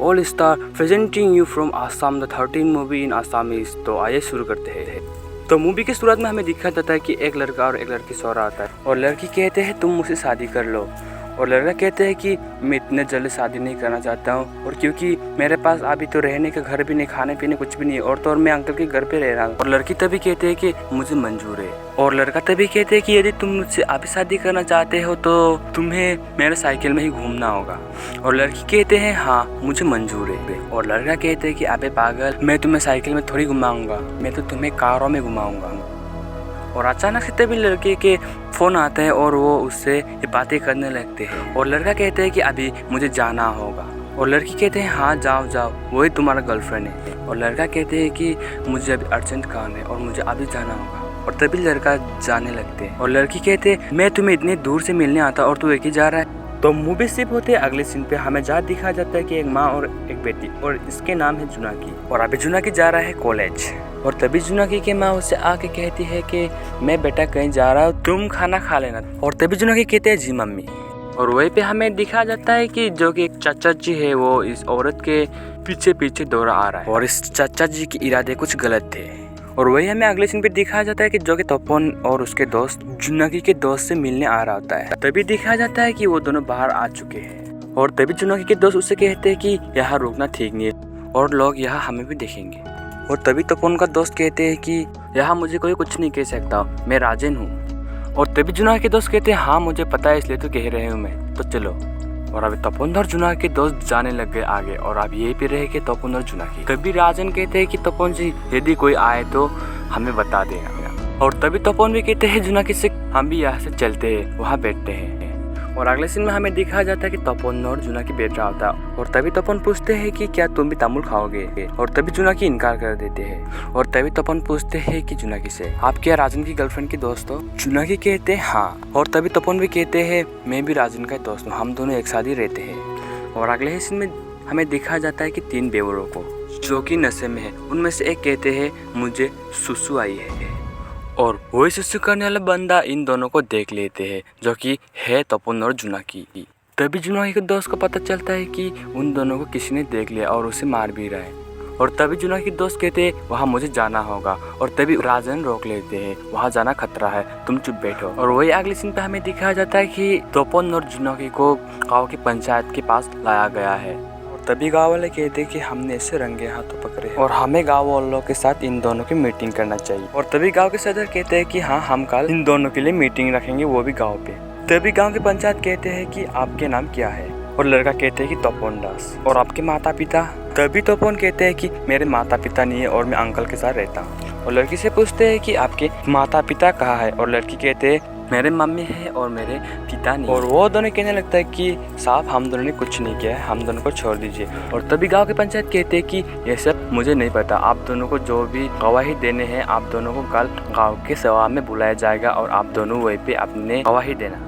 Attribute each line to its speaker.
Speaker 1: All star presenting you from Assam the 13 movie in Assamese. तो आइए शुरू करते हैं। तो मूवी की शुरुआत में हमें दिखाया जाता है कि एक लड़का और एक लड़की सो रहा आता है और लड़की कहते हैं तुम मुझसे शादी कर लो और लड़का कहते हैं कि मैं इतने जल्दी शादी नहीं करना चाहता हूँ और क्योंकि मेरे पास अभी तो रहने का घर भी नहीं, खाने पीने कुछ भी नहीं है और तो और मैं अंकल के घर पे रह रहा हूँ। और लड़की तभी कहते हैं कि मुझे मंजूर है और लड़का तभी कहते हैं कि यदि तुम मुझसे अभी शादी करना चाहते हो तो तुम्हें मेरे साइकिल में ही घूमना होगा। और लड़की कहते हैं हाँ मुझे मंजूर है और लड़का कहते हैं कि अबे पागल, मैं तुम्हें साइकिल में थोड़ी घुमाऊंगा, मैं तो तुम्हें कारों में घुमाऊंगा। और अचानक से तभी लड़के के फ़ोन आता है और वो उससे ये बातें करने लगते हैं और लड़का कहते हैं कि अभी मुझे जाना होगा और लड़की कहते हैं हाँ जाओ जाओ, वही तुम्हारा गर्लफ्रेंड है। और लड़का कहते हैं कि मुझे अभी अर्जेंट काम है और मुझे अभी जाना होगा और तभी लड़का जाने लगते हैं और लड़की कहते हैं मैं तुम्हें इतनी दूर से मिलने आता और तू एक ही जा रहा है। तो मूवी शिफ्ट होते अगले सीन पे हमें जहाँ दिखाया जाता है कि एक माँ और एक बेटी और इसके नाम है जुनाकी और अभी जुनाकी जा रहा है कॉलेज। और तभी जुनाकी की माँ उससे आके कहती है कि मैं बेटा कहीं जा रहा हूँ, तुम खाना खा लेना। और तभी जुनाकी कहते हैं जी मम्मी। और वहीं पे हमें दिखाया जाता है कि जो कि एक चाचा जी है वो इस औरत के पीछे पीछे दौड़ा आ रहा है और इस चाचा जी के इरादे कुछ गलत थे। और वही हमें अगले सीन पे दिखाया जाता है कि जो कि तपन और उसके दोस्त जुनाकी के दोस्त से मिलने आ रहा होता है। तभी दिखाया जाता है कि वो दोनों बाहर आ चुके हैं और तभी जुनाकी के दोस्त उससे कहते हैं कि यहाँ रुकना ठीक नहीं है और लोग यहाँ हमें भी देखेंगे। और तभी तपन का दोस्त कहते हैं कि यहाँ मुझे कोई कुछ नहीं कह सकता, मैं राजन हूँ। और तभी जुनाकी के दोस्त कहते हैं हाँ मुझे पता है इसलिए तो कह रहे हूँ मैं, तो चलो। और अभी तपन और जुनाकी के दोस्त जाने लग गए आगे और अब यही पे रहे कि तपन और जुनाकी। तभी राजन कहते हैं कि तपन जी यदि कोई आए तो हमें बता देना। और तभी तपन भी कहते हैं जुनाकी से हम भी यहाँ से चलते हैं, वहाँ बैठते हैं। और अगले सीन में हमें दिखाया जाता है कि तपन और जुनाकी बैठ रहा होता है और तभी तपन पूछते हैं कि क्या तुम भी तमुल खाओगे और तभी जुनाकी इनकार कर देते हैं। और तभी तपन पूछते हैं कि जुनाकी से आप क्या राजन की गर्लफ्रेंड की दोस्त हो? जुनाकी कहते हैं हाँ। और तभी तपन भी कहते हैं मैं भी राजन का दोस्त हूँ, हम दोनों एक साथ ही रहते हैं। और अगले सीन में हमें दिखाया जाता है कि 3 बेवरों को जो कि नशे में है, उनमें से एक कहते हैं मुझे सुसु आई है और वही सुसु करने वाला बंदा इन दोनों को देख लेते हैं जो कि है तपन और जुनाकी। तभी जुनाकी के दोस्त को पता चलता है कि उन दोनों को किसी ने देख लिया और उसे मार भी रहा है। और तभी जुनाकी के दोस्त कहते हैं वहाँ मुझे जाना होगा और तभी राजन रोक लेते हैं, वहाँ जाना खतरा है, तुम चुप बैठो। और वही अगले सीन पे हमें दिखाया जाता है कि तपन और जुनाकी को गाँव की पंचायत के पास लाया गया है। तभी गाँव वाले कहते कि हमने इसे रंगे हाथों पकड़े और हमें गाँव वालों के साथ इन दोनों की मीटिंग करना चाहिए। और तभी गांव के सदर कहते हैं कि हाँ हम कल इन दोनों के लिए मीटिंग रखेंगे, वो भी गांव पे। तभी गांव के पंचायत कहते हैं कि आपके नाम क्या है और लड़का कहते हैं कि तपोन दास। और आपके माता पिता? तभी तपोन कहते हैं कि मेरे माता पिता नहीं है और मैं अंकल के साथ रहता हूँ। और लड़की से पूछते हैं कि आपके माता पिता कहाँ है और लड़की कहते हैं मेरे मम्मी है और मेरे पिता नहीं। और वो दोनों कहने लगता है कि साहब हम दोनों ने कुछ नहीं किया है, हम दोनों को छोड़ दीजिए। और तभी गांव के पंचायत कहते हैं कि ये सब मुझे नहीं पता, आप दोनों को जो भी गवाही देने हैं आप दोनों को कल गांव के सभा में बुलाया जाएगा और आप दोनों वहीं पे अपने गवाही देना।